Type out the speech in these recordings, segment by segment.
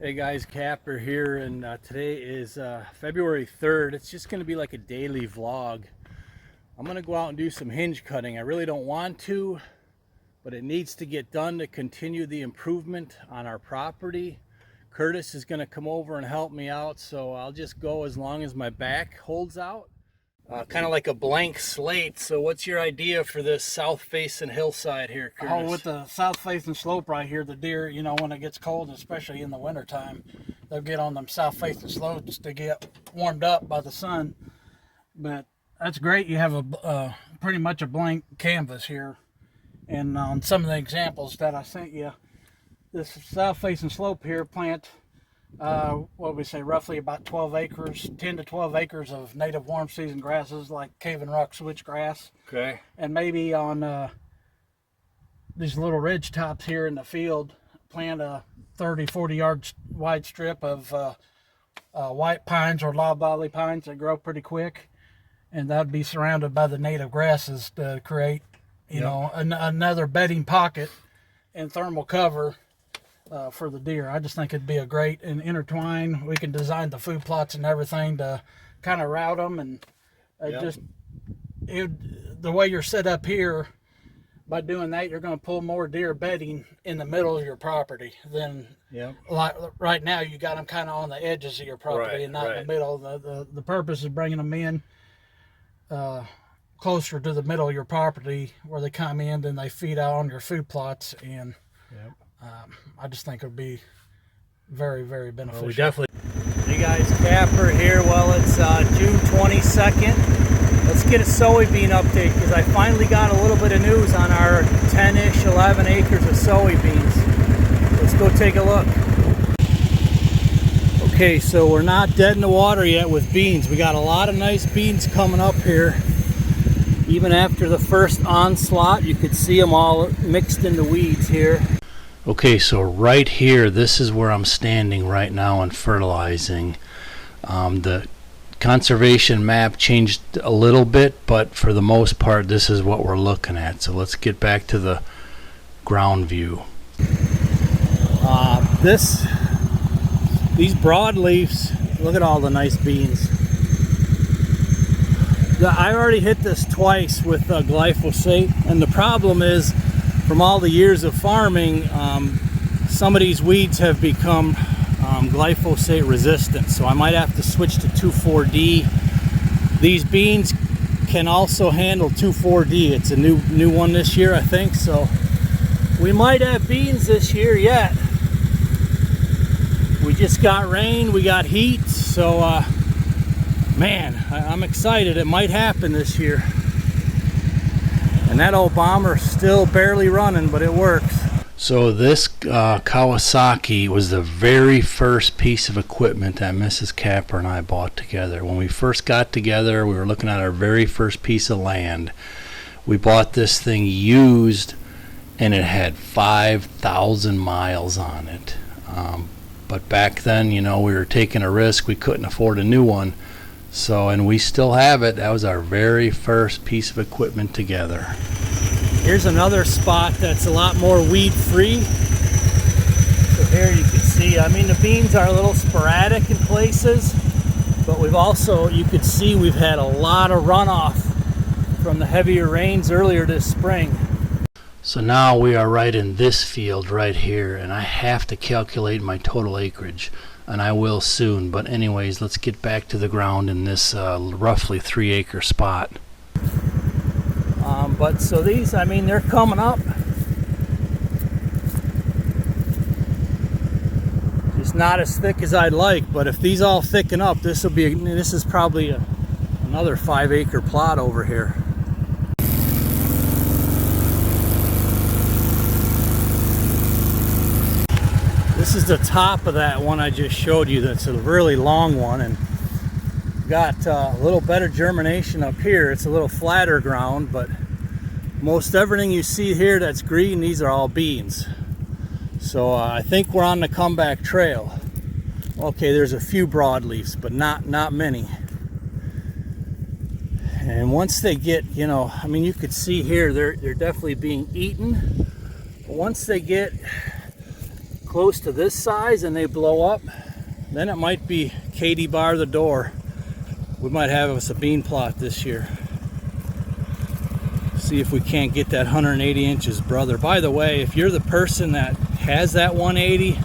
Hey guys, Capper here, and today is February 3rd. It's just going to be like a daily vlog. I'm going to go out and do some hinge cutting. I really don't want to, but it needs to get done to continue the improvement on our property. Curtis is going to come over and help me out, so I'll just go as long as my back holds out. Kind of like a blank slate. So what's your idea for this south-facing hillside here, Curtis? Oh, with the south-facing slope right here, the deer, when it gets cold, especially in the wintertime, they'll get on them south-facing slopes to get warmed up by the sun. But that's great. You have a pretty much a blank canvas here. And on some of the examples that I sent you, this south-facing slope here, plant what we say, roughly about 12 acres, 10 to 12 acres of native warm season grasses like cave and rock switchgrass. Okay. And maybe on these little ridge tops here in the field, plant a 30-40 yard wide strip of white pines or loblolly pines that grow pretty quick, and that'd be surrounded by the native grasses to create, another bedding pocket and thermal cover for the deer. I just think it'd be a great and intertwine. We can design the food plots and everything to kind of route them, and the way you're set up here, by doing that, you're going to pull more deer bedding in the middle of your property than like right now. You got them kind of on the edges of your property and not in the middle. The purpose is bringing them in closer to the middle of your property where they come in, then they feed out on your food plots, and I just think it would be very, very beneficial. Well, we definitely. Hey guys, Capper here. Well, it's June 22nd. Let's get a soybean update because I finally got a little bit of news on our 10-ish, 11 acres of soybeans. Let's go take a look. Okay, so we're not dead in the water yet with beans. We got a lot of nice beans coming up here. Even after the first onslaught, you could see them all mixed in the weeds here. Okay, so right here, this is where I'm standing right now and fertilizing. The conservation map changed a little bit, but for the most part, this is what we're looking at. So let's get back to the ground view. These broadleafs, look at all the nice beans. I already hit this twice with glyphosate, and the problem is, from all the years of farming, some of these weeds have become glyphosate resistant, so I might have to switch to 2,4-D. These beans can also handle 2,4-D. It's a new one this year, I think, so we might have beans this year yet. We just got rain, we got heat, so man, I'm excited. It might happen this year. And that old bomber's still barely running, but it works. So this Kawasaki was the very first piece of equipment that Mrs. Capper and I bought together. When we first got together, we were looking at our very first piece of land. We bought this thing used, and it had 5,000 miles on it. But back then, we were taking a risk. We couldn't afford a new one. So, and we still have it. That was our very first piece of equipment together. Here's another spot that's a lot more weed free. So here you can see, the beans are a little sporadic in places, but you could see we've had a lot of runoff from the heavier rains earlier this spring. So now we are right in this field right here, and I have to calculate my total acreage. And I will soon, but anyways, let's get back to the ground in this roughly 3-acre spot. But so these, they're coming up. It's not as thick as I'd like, but if these all thicken up, this is probably another 5-acre plot over here. This is the top of that one I just showed you. That's a really long one, and got a little better germination up here. It's a little flatter ground, but most everything you see here that's green, these are all beans. So I think we're on the comeback trail. Okay, there's a few broadleafs, but not many. And once they get, you could see here they're definitely being eaten. But once they get close to this size and they blow up, then it might be Katie bar the door. We might have us a bean plot this year. See if we can't get that 180 inches, brother. By the way, if you're the person that has that 180,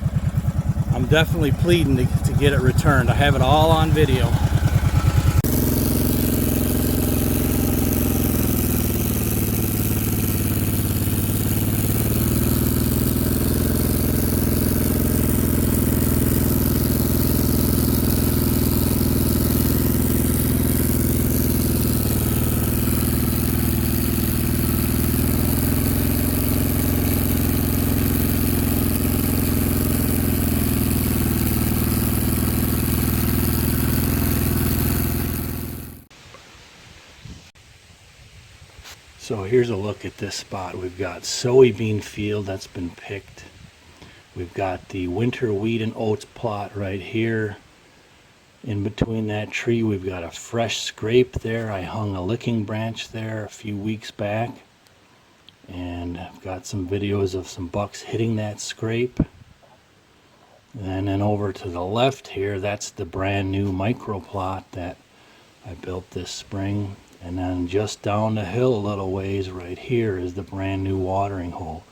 I'm definitely pleading to get it returned. I have it all on video. So here's a look at this spot. We've got soybean field that's been picked. We've got the winter wheat and oats plot right here. In between that tree, we've got a fresh scrape there. I hung a licking branch there a few weeks back. And I've got some videos of some bucks hitting that scrape. And then over to the left here, that's the brand new micro plot that I built this spring. And then just down the hill a little ways right here is the brand new watering hole.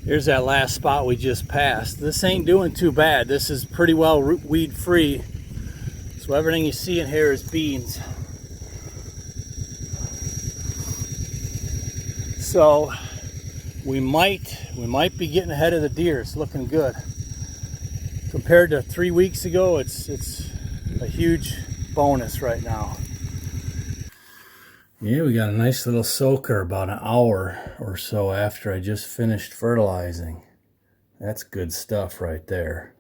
Here's that last spot we just passed. This ain't doing too bad. This is pretty well weed free. So everything you see in here is beans. So we might be getting ahead of the deer. It's looking good. Compared to 3 weeks ago, it's a huge bonus right now. Yeah, we got a nice little soaker about an hour or so after I just finished fertilizing. That's good stuff right there.